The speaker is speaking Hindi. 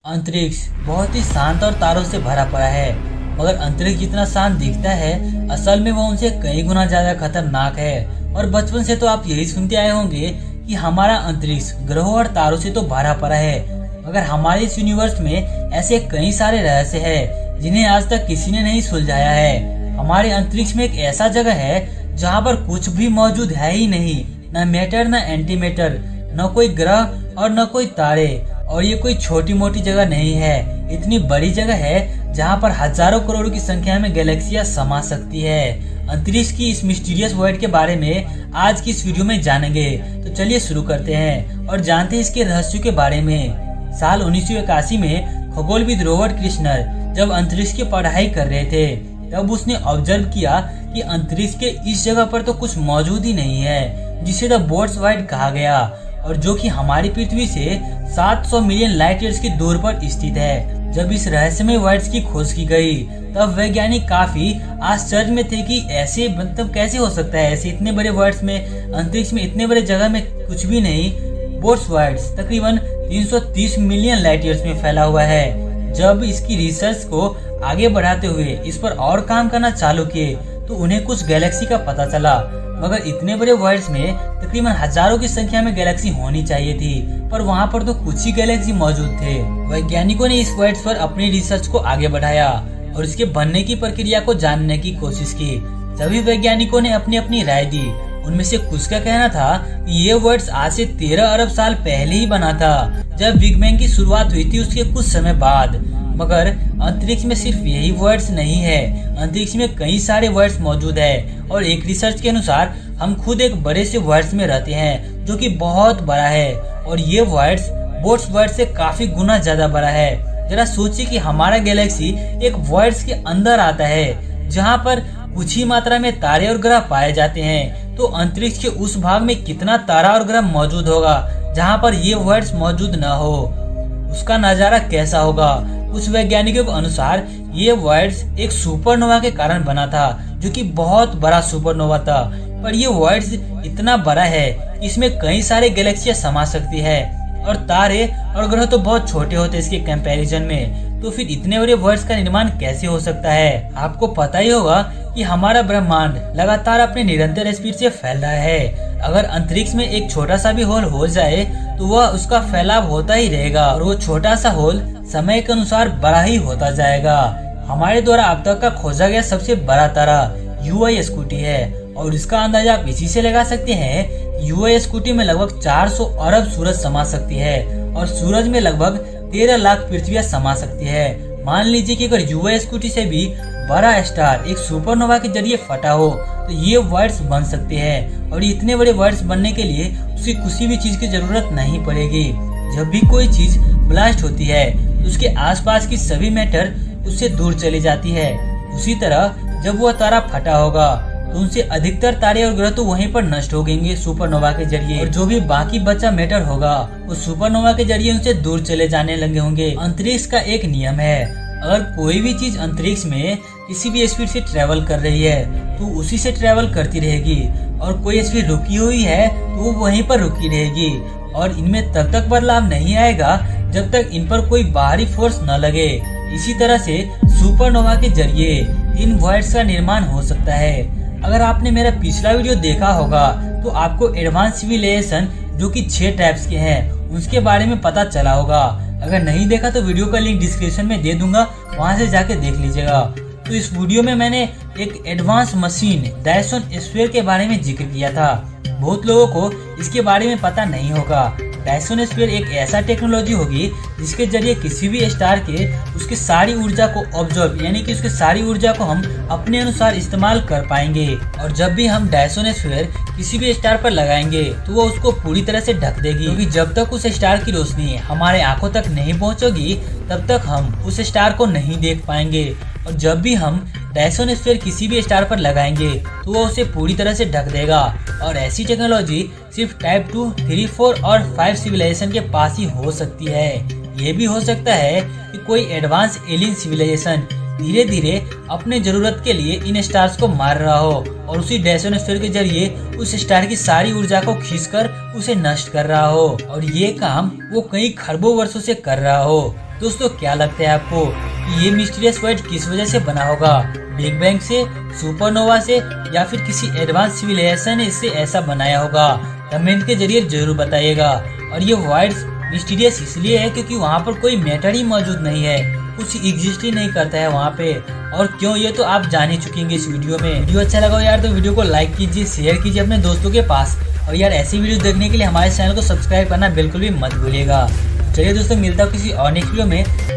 अंतरिक्ष बहुत ही शांत और तारों से भरा पड़ा है, मगर अंतरिक्ष जितना शांत दिखता है असल में वो उनसे कई गुना ज्यादा खतरनाक है। और बचपन से तो आप यही सुनते आए होंगे कि हमारा अंतरिक्ष ग्रहों और तारों से तो भरा पड़ा है, मगर हमारे इस यूनिवर्स में ऐसे कई सारे रहस्य हैं जिन्हें आज तक किसी ने नहीं सुलझाया है। हमारे अंतरिक्ष में एक ऐसा जगह है जहाँ पर कुछ भी मौजूद है ही नहीं, न मैटर न एंटी मैटर, न कोई ग्रह और न कोई तारे। और ये कोई छोटी मोटी जगह नहीं है, इतनी बड़ी जगह है जहाँ पर हजारों करोड़ों की संख्या में गैलेक्सियां समा सकती है। अंतरिक्ष की इस मिस्टीरियस वर्ल्ड के बारे में आज की इस वीडियो में जानेंगे। तो चलिए शुरू करते हैं और जानते हैं इसके रहस्यों के बारे में। साल 1981 में खगोलविद रॉबर्ट कृष्णर जब अंतरिक्ष की पढ़ाई कर रहे थे, तब उसने ऑब्जर्व किया कि अंतरिक्ष के इस जगह पर तो कुछ मौजूद ही नहीं है, जिसे द बोर्ड्स वाइड कहा गया, और जो कि हमारी पृथ्वी से 700 मिलियन लाइट ईयर्स की दूर पर स्थित है। जब इस रहस्यमय वर्ड्स की खोज की गई, तब वैज्ञानिक काफी आश्चर्य में थे कि ऐसे मतलब कैसे हो सकता है, ऐसे इतने बड़े वर्ड्स में, अंतरिक्ष में इतने बड़े जगह में कुछ भी नहीं। बोर्ड्स वर्ड्स तकरीबन 330 मिलियन लाइट ईयर्स में फैला हुआ है। जब इसकी रिसर्च को आगे बढ़ाते हुए इस पर और काम करना चालू किए, तो उन्हें कुछ गैलेक्सी का पता चला, मगर इतने बड़े वर्ल्ड्स में तकरीबन हजारों की संख्या में गैलेक्सी होनी चाहिए थी, पर वहाँ पर तो कुछ ही गैलेक्सी मौजूद थे। वैज्ञानिकों ने इस वर्ल्ड्स पर अपनी रिसर्च को आगे बढ़ाया और इसके बनने की प्रक्रिया को जानने की कोशिश की। सभी वैज्ञानिकों ने अपनी अपनी राय दी। उनमें से कुछ का कहना था कि ये वर्ल्ड्स आज से 13 अरब साल पहले ही बना था, जब बिग बैंग की शुरुआत हुई थी उसके कुछ समय बाद। मगर अंतरिक्ष में सिर्फ यही वर्ड्स नहीं है, अंतरिक्ष में कई सारे वर्ड्स मौजूद है। और एक रिसर्च के अनुसार हम खुद एक बड़े से वर्ड्स में रहते हैं जो कि बहुत बड़ा है, और ये वर्ड्स बोर्ड्स वर्ड से काफी गुना ज्यादा बड़ा है। जरा सोचिए कि हमारा गैलेक्सी एक वर्ड्स के अंदर आता है, जहाँ पर कुछ ही मात्रा में तारे और ग्रह पाए जाते हैं, तो अंतरिक्ष के उस भाग में कितना तारा और ग्रह मौजूद होगा जहाँ पर ये वर्ड्स मौजूद न हो, उसका नजारा कैसा होगा। कुछ वैज्ञानिकों के अनुसार ये वर्ड्स एक सुपरनोवा के कारण बना था, जो कि बहुत बड़ा सुपरनोवा था। पर ये वर्ड्स इतना बड़ा है कि इसमें कई सारे गैलेक्सियां समा सकती है, और तारे और ग्रह तो बहुत छोटे होते हैं इसके कंपैरिजन में। तो फिर इतने बड़े वर्ड्स का निर्माण कैसे हो सकता है। आपको पता ही होगा कि हमारा ब्रह्मांड लगातार अपने निरंतर स्पीड से फैल रहा है। अगर अंतरिक्ष में एक छोटा सा भी होल हो जाए, तो वह उसका फैलाव होता ही रहेगा, और वो छोटा सा होल समय के अनुसार बड़ा ही होता जाएगा। हमारे द्वारा अब तक का खोजा गया सबसे बड़ा तारा UY स्कूटी है, और इसका अंदाजा आप इसी से लगा सकते हैं। UY स्कूटी में लगभग 400 अरब सूरज समा सकती है, और सूरज में लगभग 13 लाख पृथ्वियां समा सकती है। मान लीजिए कि अगर UY स्कूटी से भी बड़ा स्टार एक सुपरनोवा के जरिए फटा हो, तो ये वर्ड्स बन सकते हैं, और इतने बड़े वर्ड्स बनने के लिए उसे किसी भी चीज की जरूरत नहीं पड़ेगी। जब भी कोई चीज ब्लास्ट होती है, तो उसके आसपास की सभी मैटर उससे दूर चली जाती है। उसी तरह जब वह तारा फटा होगा, तो उनसे अधिकतर तारे और ग्रह तो वहीं पर नष्ट हो गएंगे सुपरनोवा के जरिए, और जो भी बाकी बचा मैटर होगा वो सुपरनोवा के जरिए उनसे दूर चले जाने लगे होंगे। अंतरिक्ष का एक नियम है, अगर कोई भी चीज अंतरिक्ष में किसी भी स्पीड से ट्रेवल कर रही है, तो उसी से ट्रेवल करती रहेगी, और कोई स्पीड रुकी हुई है तो वो वहीं पर रुकी रहेगी, और इनमें तब तक बदलाव नहीं आएगा जब तक इन पर कोई बाहरी फोर्स न लगे। इसी तरह से सुपरनोवा के जरिए इन वर्ड्स का निर्माण हो सकता है। अगर आपने मेरा पिछला वीडियो देखा होगा, तो आपको एडवांस सिविलाइजेशन जो कि 6 टाइप्स के हैं उसके बारे में पता चला होगा। अगर नहीं देखा तो वीडियो का लिंक डिस्क्रिप्शन में दे दूंगा, वहां से जाके देख लीजिएगा। तो इस वीडियो में मैंने एक एडवांस मशीन डायसन स्फीयर के बारे में जिक्र किया था। बहुत लोगों को इसके बारे में पता नहीं होगा। डायसन स्फीयर एक ऐसा टेक्नोलॉजी होगी जिसके जरिए किसी भी स्टार के उसकी सारी ऊर्जा को ऑब्जर्व, यानी कि उसकी सारी ऊर्जा को हम अपने अनुसार इस्तेमाल कर पाएंगे। और जब भी हम डायसन स्फीयर किसी भी स्टार पर लगाएंगे, तो वो उसको पूरी तरह से ढक देगी, क्योंकि जब तक उस स्टार की रोशनी हमारे आंखों तक नहीं पहुंचेगी, तब तक हम उस स्टार को नहीं देख पाएंगे। और जब भी हम डायसन स्फीयर किसी भी स्टार पर लगाएंगे, तो वो उसे पूरी तरह से ढक देगा। और ऐसी टेक्नोलॉजी सिर्फ टाइप 2, 3, 4 और 5 सिविलाइजेशन के पास ही हो सकती है। ये भी हो सकता है कि कोई एडवांस एलियन सिविलाइजेशन धीरे धीरे अपने जरूरत के लिए इन स्टार्स को मार रहा हो, और उसी डायसन स्फीयर के जरिए उस स्टार की सारी ऊर्जा को खींचकर उसे नष्ट कर रहा हो, और ये काम वो कई खरबों वर्षों से कर रहा हो। दोस्तों क्या लगता है आपको कि ये मिस्टीरियस वर्ल्ड किस वजह से बना होगा? बिग बैंग से, सुपरनोवा से, या फिर किसी एडवांस सिविलाइजेशन ने इसे ऐसा बनाया होगा? कमेंट के जरिए जरूर बताइएगा। और ये वर्ल्ड मिस्टीरियस इसलिए है क्योंकि वहाँ पर कोई मैटर ही मौजूद नहीं है, कुछ एग्जिस्ट ही नहीं करता है वहाँ पे। और क्यों, ये तो आप जान ही चुकेंगे इस वीडियो में। वीडियो अच्छा लगा हो यार तो वीडियो को लाइक कीजिए, शेयर कीजिए अपने दोस्तों के पास। और यार ऐसी वीडियो देखने के लिए हमारे चैनल को सब्सक्राइब करना बिल्कुल भी मत भूलिएगा। चलिए दोस्तों, मिलता हूँ किसी और नेक्स्ट वीडियो में।